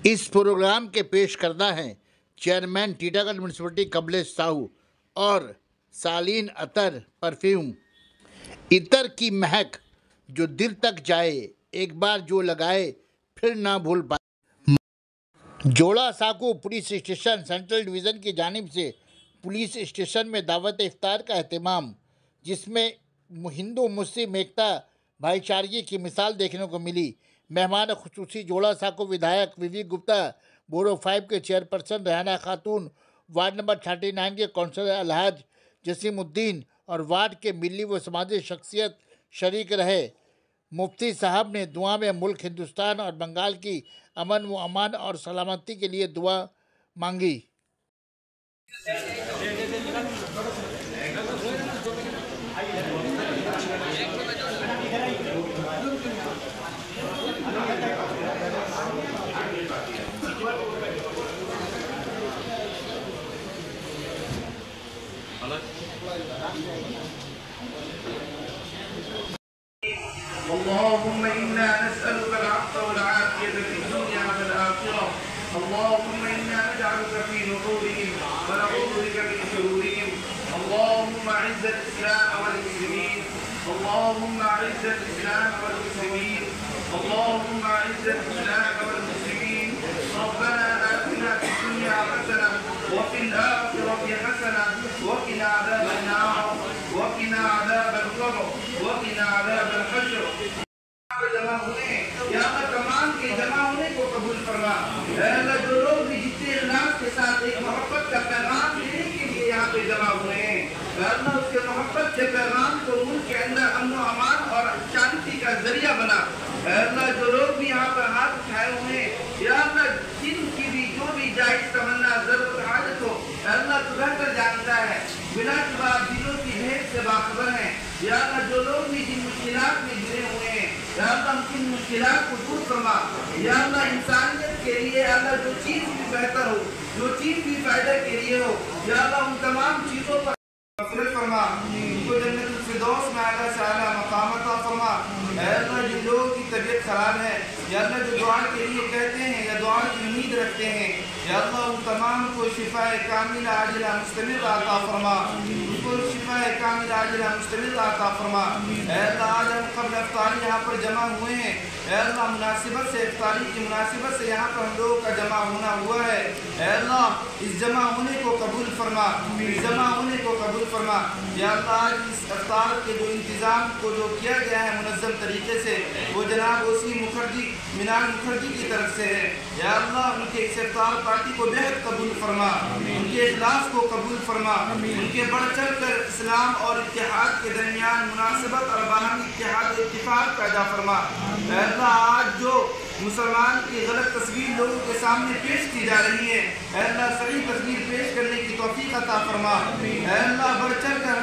اس programme کے پیش کردہ ہیں چیئرمین ٹیٹاگڑھ میونسپلٹی کملیش ساہو اور سالین عطر پرفیوم۔ عطر کی مہک جو دل تک جائے، ایک بار جو لگائے پھر نہ بھول پائے۔ جوڑا ساکھو پولیس اسٹیشن سینٹرل ڈویژن کی جانب سے پولیس اسٹیشن میں دعوت افطار کا اہتمام، جس میں ہندو مسلم ایکتا بھائی چارگی کی مثال دیکھنے کو ملی۔ مہمان خصوصی جوڑا ساکھو ودھایک وی وی گپتا، بورو 5 کے چیئرپرسن ریحانہ خاتون، وارڈ نمبر 39 کے کونسلر الحاج جسیم الدین اور وارڈ کے ملی و سماجی شخصیت شریک رہے۔ مفتی صاحب نے دعا میں ملک ہندوستان اور بنگال کی امن و امان اور سلامتی کے لیے دعا مانگی۔ اللهم إنا نسألك العفو والعافية في الدنيا والآخرة. اللهم إنا نجعلك في نحورهم ونعوذ بك من شرورهم. اللهم أعز الإسلام والمسلمين. اللهم أعز الإسلام والمسلمين. اللهم أعز الإسلام والمسلمين. ربنا آتنا في الدنيا حسنة وفي الآخرة حسنة وقنا عذاب النار وقنا عذاب القبر وقنا عذاب الحشر. جمع ہونے یا اللہ تمام کے جمع ہونے کو قبول فرما. اے اللہ جو لوگ بھی جتنے اخلاص کے ساتھ ایک محبت کا پیغام دینے کے لیے یہاں پہ جمع ہوئے ہیں، اے اللہ اس کے محبت کے پیغام کو ملک کے اندر امن و امان اور شانتی کا ذریعہ بنا. اے اللہ جو لوگ بھی یہاں پر ہاتھ اٹھائے ہوئے ہیں، یا اللہ جن کی بھی جو بھی جائز تمنا ضرورت حاجت ہو، اے اللہ تو بہتر جانتا ہے، بلا شبہ دلوں کی بھید سے باخبر ہیں. یا اللہ جو لوگ بھی جن مشکلات میں جڑے ہوئے ہیں، یا اللہ ہم کن مشکلات کو دور فرما. یا اللہ انسانیت کے لیے اللہ جو چیز بھی بہتر ہو، جو چیز بھی فائدہ کے لیے ہو، یا اللہ ان تمام چیزوں پر مغفرت فرما. ان کو جنت الفردوس میں اعلیٰ سے اعلیٰ مقام عطا فرما. اے اللہ جن لوگوں کی طبیعت خراب ہے، یا اللہ جو دعا کے لیے کہتے ہیں یا دعا کی امید رکھتے ہیں، یا اللہ ان تمام کو شفاء کاملہ عاجلہ مستمر عطا فرما. ان کو شفاء کاملہ عاجلہ مستمر عطا فرما. اے اللہ آج ہم قبل افطاری یہاں پر جمع ہوئے ہیں. اے اللہ مناسبت سے افطاری کی مناسبت سے یہاں پر ہم لوگوں کا جمع ہونا ہوا ہے. اے اللہ اس جمع ہونے کو قبول فرما، اس جمع ہونے کو قبول فرما. یا اللہ آج اس افطار کے جو انتظام کو جو کیا گیا ہے منظم طریقے سے، وہ جناب وسیم مکھرجی مینال مکھرجی کی طرف سے ہے. یا اللہ ان کے اس افطار پارٹی کو بہت قبول فرما، ان کے اخلاص کو قبول فرما، ان کے بڑھ چڑھ کر اسلام اور اتحاد کے درمیان مناسبت اور باہمی اتحاد و اتفاق پیدا فرما. اے اللہ آج جو مسلمان کی غلط تصویر لوگوں کے سامنے پیش کی جا رہی ہے، اے اللہ صحیح تصویر پیش کرنے کی توفیق عطا فرما. اے اللہ بڑھ چڑھ کر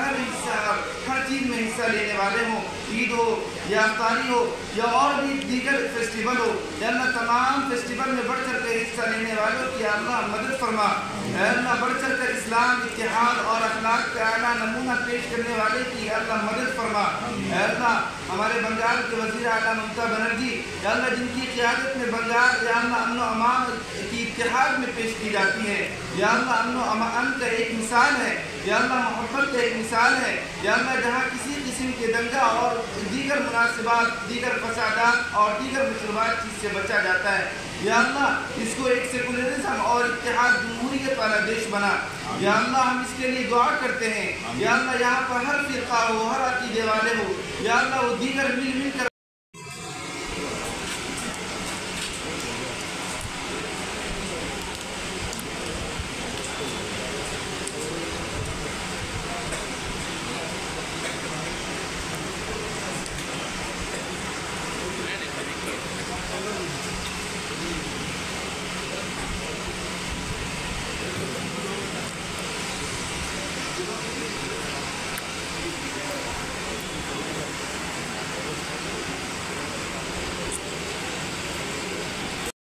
ہر چیز میں حصہ لینے والے ہوں، عید ہو یا افطاری ہو یا اور بھی دیگر فیسٹیول ہو، یا اللہ تمام فیسٹیول میں بڑھ چڑھ کر حصہ لینے والوں کی اللہ مدد فرما. اے اللہ بڑھ چڑھ کر اسلام، اتحاد اور اخلاق کا اعلیٰ نمونہ پیش کرنے والے کی اللہ مدد فرما. اے اللہ ہمارے بنگال کے وزیر اعلیٰ ممتا بنرجی، یا اللہ جن کی قیادت میں بنگال یا اللہ امن و امان کی اتحاد میں پیش کی جاتی ہے، یا اللہ امن و امان کا ایک مثال ہے، یا اللہ محبت کا ایک مثال ہے. یا اللہ جہاں کسی قسم کے دنگا اور دیگر مناسبات، دیگر فسادات اور دیگر مشروبات چیز سے بچا جاتا ہے، یا اللہ اس کو ایک سیکولرزم اور اتحاد جمہوریت والا دیش بنا. یا اللہ ہم اس کے لیے دعا کرتے ہیں. یا اللہ یہاں پر ہر فرقہ ہو، ہر عقیدے والے ہو، یا اللہ وہ دیگر مل کر